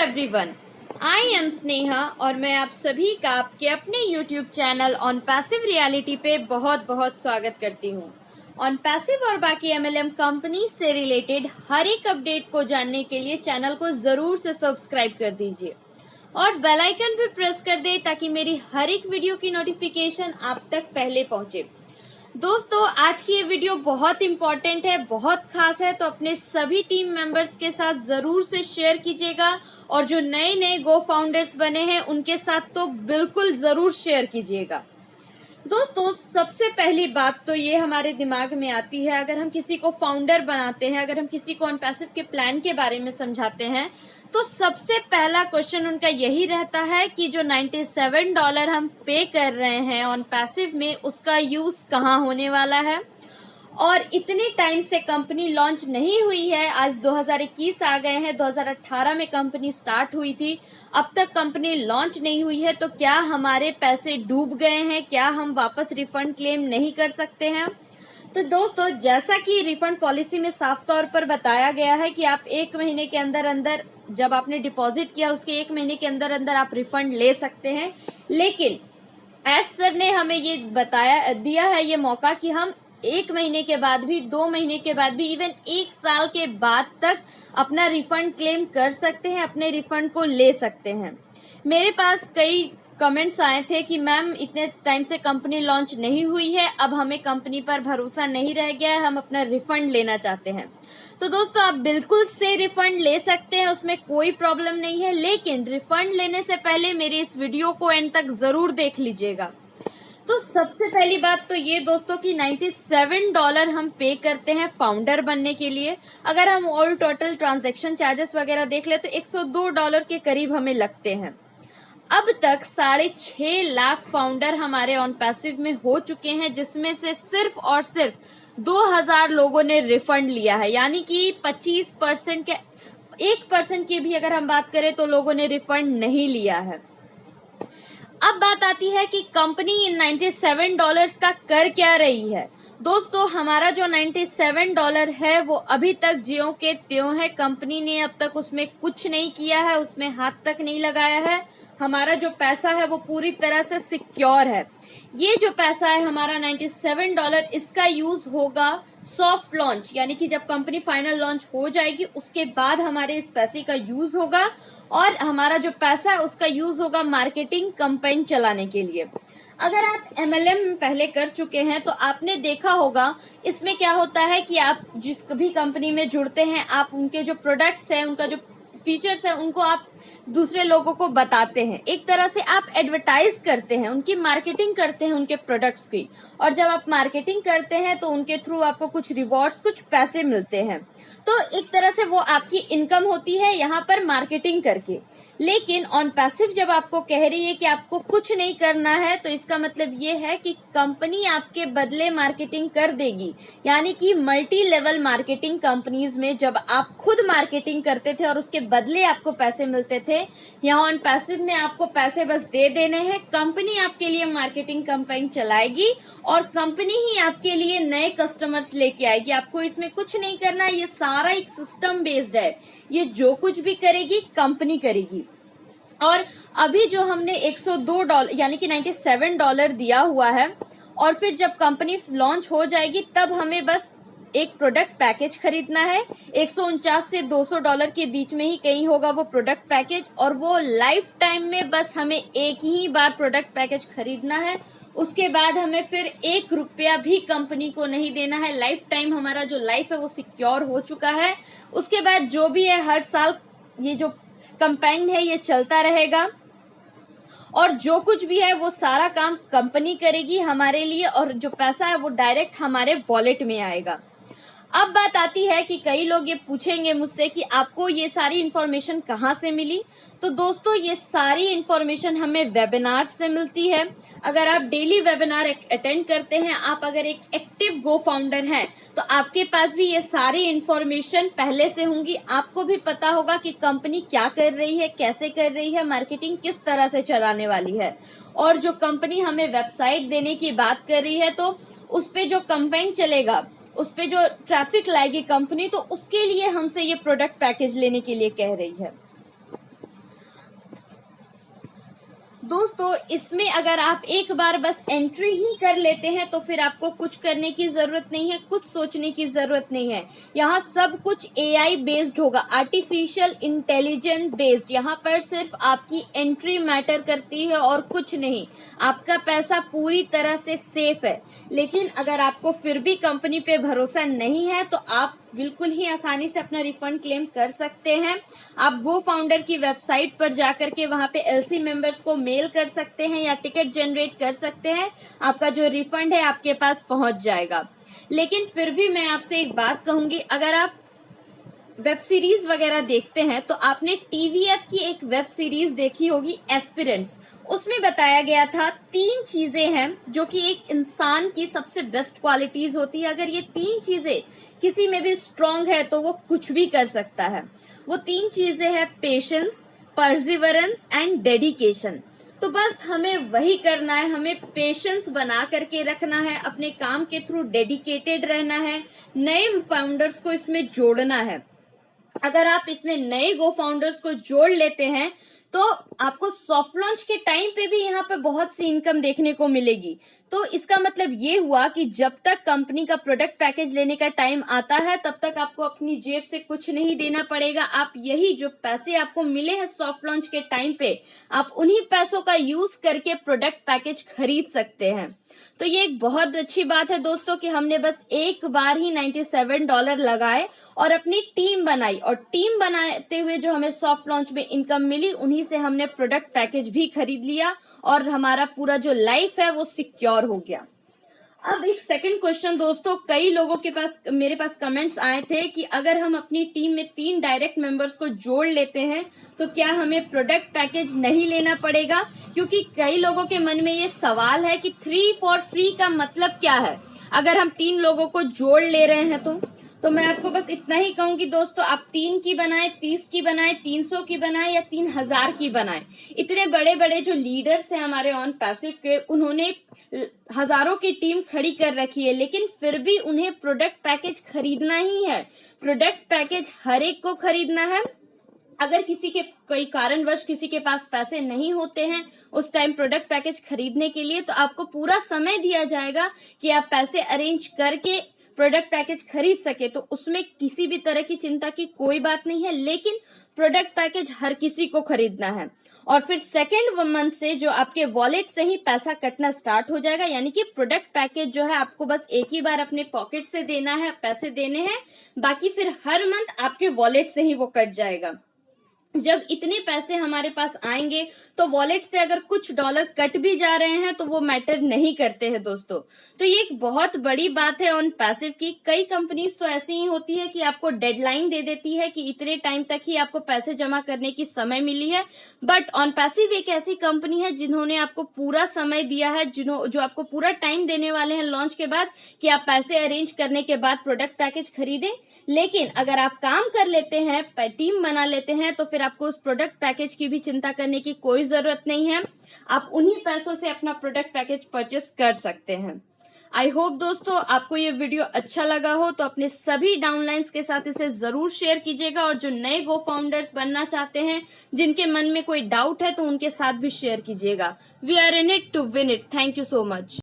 Everyone, I am Sneha और मैं आप सभी का आपके अपने YouTube channel on passive reality पे बहुत बहुत स्वागत करती हूँ। ऑन पैसिव और बाकी एमएलएम कंपनी से रिलेटेड हर एक अपडेट को जानने के लिए चैनल को जरूर से सब्सक्राइब कर दीजिए और बेल आइकन भी प्रेस कर दे ताकि मेरी हर एक वीडियो की नोटिफिकेशन आप तक पहले पहुंचे। दोस्तों, आज की ये वीडियो बहुत इम्पोर्टेंट है, बहुत खास है, तो अपने सभी टीम मेंबर्स के साथ जरूर से शेयर कीजिएगा और जो नए नए गो फाउंडर्स बने हैं उनके साथ तो बिल्कुल जरूर शेयर कीजिएगा। दोस्तों, सबसे पहली बात तो ये हमारे दिमाग में आती है, अगर हम किसी को फाउंडर बनाते हैं, अगर हम किसी को ऑन पैसिव के प्लान के बारे में समझाते हैं तो सबसे पहला क्वेश्चन उनका यही रहता है कि जो $97 हम पे कर रहे हैं ऑन पैसिव में उसका यूज कहाँ होने वाला है। और इतने टाइम से कंपनी लॉन्च नहीं हुई है, आज 2021 आ गए हैं, 2018 में कंपनी स्टार्ट हुई थी, अब तक कंपनी लॉन्च नहीं हुई है, तो क्या हमारे पैसे डूब गए हैं, क्या हम वापस रिफंड क्लेम नहीं कर सकते हैं। तो दोस्तों, जैसा कि रिफंड पॉलिसी में साफ तौर पर बताया गया है कि आप 1 महीने के अंदर अंदर जब आपने डिपॉजिट किया उसके 1 महीने के अंदर अंदर आप रिफंड ले सकते हैं, लेकिन एज सर ने हमें ये दिया है ये मौका कि हम 1 महीने के बाद भी, 2 महीने के बाद भी, इवन 1 साल के बाद तक अपना रिफंड क्लेम कर सकते हैं, अपने रिफंड को ले सकते हैं। मेरे पास कई कमेंट्स आए थे कि मैम इतने टाइम से कंपनी लॉन्च नहीं हुई है, अब हमें कंपनी पर भरोसा नहीं रह गया है, हम अपना रिफंड लेना चाहते हैं। तो दोस्तों, आप बिल्कुल से रिफंड ले सकते हैं, उसमें कोई प्रॉब्लम नहीं है, लेकिन रिफंड लेने से पहले मेरी इस वीडियो को एंड तक जरूर देख लीजिएगा। तो सबसे पहली बात तो ये दोस्तों कि $97 हम पे करते हैं फाउंडर बनने के लिए। अगर हम ऑल टोटल ट्रांजैक्शन चार्जेस वगैरह देख ले तो $102 के करीब हमें लगते हैं। अब तक 6.5 लाख फाउंडर हमारे ऑन पैसिव में हो चुके हैं, जिसमें से सिर्फ और सिर्फ 2000 लोगों ने रिफंड लिया है, यानी कि 25% के 1% की भी अगर हम बात करें तो लोगों ने रिफंड नहीं लिया है। अब बात आती है कि कंपनी इन $97 का कर क्या रही है। दोस्तों, हमारा जो $97 है वो अभी तक ज्यों के त्यों है, कंपनी ने अब तक उसमें कुछ नहीं किया है, उसमें हाथ तक नहीं लगाया है। हमारा जो पैसा है वो पूरी तरह से सिक्योर है। ये जो पैसा है हमारा $97, इसका यूज होगा सॉफ्ट लॉन्च, यानी कि जब कंपनी फाइनल लॉन्च हो जाएगी उसके बाद हमारे इस पैसे का यूज होगा और हमारा जो पैसा है उसका यूज होगा मार्केटिंग कैंपेन चलाने के लिए। अगर आप एमएलएम पहले कर चुके हैं तो आपने देखा होगा इसमें क्या होता है कि आप जिस भी कंपनी में जुड़ते हैं, आप उनके जो प्रोडक्ट्स हैं, उनका जो फीचर्स है, उनको आप दूसरे लोगों को बताते हैं। एक तरह से आप एडवर्टाइज करते हैं, उनकी मार्केटिंग करते हैं उनके प्रोडक्ट्स की, और जब आप मार्केटिंग करते हैं तो उनके थ्रू आपको कुछ रिवॉर्ड्स, कुछ पैसे मिलते हैं। तो एक तरह से वो आपकी इनकम होती है यहाँ पर मार्केटिंग करके। लेकिन ऑन पैसिव जब आपको कह रही है कि आपको कुछ नहीं करना है, तो इसका मतलब ये है कि कंपनी आपके बदले मार्केटिंग कर देगी, यानी कि मल्टी लेवल मार्केटिंग कंपनीज में जब आप खुद मार्केटिंग करते थे और उसके बदले आपको पैसे मिलते थे, यहाँ ऑन पैसिव में आपको पैसे बस दे देने हैं, कंपनी आपके लिए मार्केटिंग कैंपेन चलाएगी और कंपनी ही आपके लिए नए कस्टमर्स लेके आएगी। आपको इसमें कुछ नहीं करना है, ये सारा एक सिस्टम बेस्ड है, ये जो कुछ भी करेगी कंपनी करेगी। और अभी जो हमने $102 यानी कि $97 दिया हुआ है, और फिर जब कंपनी लॉन्च हो जाएगी तब हमें बस एक प्रोडक्ट पैकेज खरीदना है। $149 से $200 के बीच में ही कहीं होगा वो प्रोडक्ट पैकेज, और वो लाइफ टाइम में बस हमें एक ही बार प्रोडक्ट पैकेज खरीदना है। उसके बाद हमें फिर $1 भी कंपनी को नहीं देना है। लाइफ टाइम हमारा जो लाइफ है वो सिक्योर हो चुका है। उसके बाद जो भी है हर साल ये जो कैंपेन है ये चलता रहेगा, और जो कुछ भी है वो सारा काम कंपनी करेगी हमारे लिए, और जो पैसा है वो डायरेक्ट हमारे वॉलेट में आएगा। अब बात आती है कि कई लोग ये पूछेंगे मुझसे कि आपको ये सारी इंफॉर्मेशन कहाँ से मिली। तो दोस्तों, ये सारी इंफॉर्मेशन हमें वेबिनार से मिलती है। अगर आप डेली वेबिनार अटेंड करते हैं, आप अगर एक एक्टिव गो फाउंडर हैं, तो आपके पास भी ये सारी इंफॉर्मेशन पहले से होंगी। आपको भी पता होगा कि कंपनी क्या कर रही है, कैसे कर रही है, मार्केटिंग किस तरह से चलाने वाली है। और जो कंपनी हमें वेबसाइट देने की बात कर रही है, तो उस पे जो कैंपेन चलेगा, उस पे जो ट्रैफिक लाएगी कंपनी, तो उसके लिए हमसे ये प्रोडक्ट पैकेज लेने के लिए कह रही है। दोस्तों इसमें अगर आप एक बार बस एंट्री ही कर लेते हैं तो फिर आपको कुछ करने की जरूरत नहीं है, कुछ सोचने की जरूरत नहीं है। यहाँ सब कुछ एआई बेस्ड होगा, आर्टिफिशियल इंटेलिजेंस बेस्ड। यहाँ पर सिर्फ आपकी एंट्री मैटर करती है और कुछ नहीं। आपका पैसा पूरी तरह से सेफ है। लेकिन अगर आपको फिर भी कंपनी पे भरोसा नहीं है तो आप बिल्कुल ही आसानी से अपना रिफंड क्लेम कर सकते हैं। आप गो फाउंडर की वेबसाइट पर जाकर के वहां पे एलसी मेंबर्स को मेल कर सकते हैं या टिकट जनरेट कर सकते हैं। आपका जो रिफंड है आपके पास पहुंच जाएगा। लेकिन फिर भी मैं आपसे एक बात कहूंगी, अगर आप वेब सीरीज वगैरह देखते हैं तो आपने टीवीएफ की एक वेब सीरीज देखी होगी एस्पिरेंट्स। उसमें बताया गया था 3 चीजें हैं जो कि एक इंसान की सबसे बेस्ट क्वालिटीज होती है। अगर ये 3 चीजें किसी में भी स्ट्रांग है तो वो कुछ भी कर सकता है। वो 3 चीजें हैं पेशेंस, परसिवरेंस एंड डेडिकेशन। तो बस हमें वही करना है, हमें पेशेंस बना करके रखना है, अपने काम के थ्रू डेडिकेटेड रहना है, नए फाउंडर्स को इसमें जोड़ना है। अगर आप इसमें नए गो फाउंडर्स को जोड़ लेते हैं तो आपको सॉफ्ट लॉन्च के टाइम पे भी यहाँ पे बहुत सी इनकम देखने को मिलेगी। तो इसका मतलब ये हुआ कि जब तक कंपनी का प्रोडक्ट पैकेज लेने का टाइम आता है तब तक आपको अपनी जेब से कुछ नहीं देना पड़ेगा। आप यही जो पैसे आपको मिले हैं सॉफ्ट लॉन्च के टाइम पे, आप उन्हीं पैसों का यूज करके प्रोडक्ट पैकेज खरीद सकते हैं। तो ये एक बहुत अच्छी बात है दोस्तों कि हमने बस एक बार ही $97 लगाए और अपनी टीम बनाई, और टीम बनाते हुए जो हमें सॉफ्ट लॉन्च में इनकम मिली उन्हीं से हमने प्रोडक्ट पैकेज भी खरीद लिया और हमारा पूरा जो लाइफ है वो सिक्योर हो गया। अब एक सेकंड क्वेश्चन दोस्तों, कई लोगों के पास मेरे पास कमेंट्स आए थे कि अगर हम अपनी टीम में 3 डायरेक्ट मेंबर्स को जोड़ लेते हैं तो क्या हमें प्रोडक्ट पैकेज नहीं लेना पड़ेगा? क्योंकि कई लोगों के मन में ये सवाल है कि 3 for free का मतलब क्या है अगर हम 3 लोगों को जोड़ ले रहे हैं तो मैं आपको बस इतना ही कहूंगी दोस्तों, आप 3 की बनाएं, 30 की बनाएं, 300 की बनाएं या 3000 की बनाएं। इतने बड़े बड़े जो लीडर्स हैं हमारे ऑन पैसिव के, उन्होंने हजारों की टीम खड़ी कर रखी है, लेकिन फिर भी उन्हें प्रोडक्ट पैकेज खरीदना ही है। प्रोडक्ट पैकेज हर एक को खरीदना है। अगर किसी के कोई कारणवश किसी के पास पैसे नहीं होते हैं उस टाइम प्रोडक्ट पैकेज खरीदने के लिए, तो आपको पूरा समय दिया जाएगा कि आप पैसे अरेंज करके प्रोडक्ट पैकेज खरीद सके। तो उसमें किसी भी तरह की चिंता की कोई बात नहीं है। लेकिन प्रोडक्ट पैकेज हर किसी को खरीदना है और फिर सेकेंड मंथ से जो आपके वॉलेट से ही पैसा कटना स्टार्ट हो जाएगा। यानी कि प्रोडक्ट पैकेज जो है आपको बस एक ही बार अपने पॉकेट से देना है, पैसे देने हैं, बाकी फिर हर मंथ आपके वॉलेट से ही वो कट जाएगा। जब इतने पैसे हमारे पास आएंगे तो वॉलेट से अगर कुछ डॉलर कट भी जा रहे हैं तो वो मैटर नहीं करते हैं दोस्तों। तो ये एक बहुत बड़ी बात है ऑन पैसिव की। कई कंपनीज तो ऐसी ही होती है कि आपको डेडलाइन दे देती है कि इतने टाइम तक ही आपको पैसे जमा करने की समय मिली है, बट ऑन पैसिव एक ऐसी कंपनी है जिन्होंने आपको पूरा समय दिया है, जो आपको पूरा टाइम देने वाले हैं लॉन्च के बाद कि आप पैसे अरेंज करने के बाद प्रोडक्ट पैकेज खरीदें। लेकिन अगर आप काम कर लेते हैं, टीम बना लेते हैं, तो फिर आपको उस प्रोडक्ट पैकेज की भी चिंता करने की कोई जरूरत नहीं है। आप उन्हीं पैसों से अपना प्रोडक्ट पैकेज परचेस कर सकते हैं। आई होप दोस्तों आपको ये वीडियो अच्छा लगा हो तो अपने सभी डाउनलाइंस के साथ इसे जरूर शेयर कीजिएगा, और जो नए गो फाउंडर्स बनना चाहते हैं, जिनके मन में कोई डाउट है, तो उनके साथ भी शेयर कीजिएगा। We are in it to win it. Thank you so much.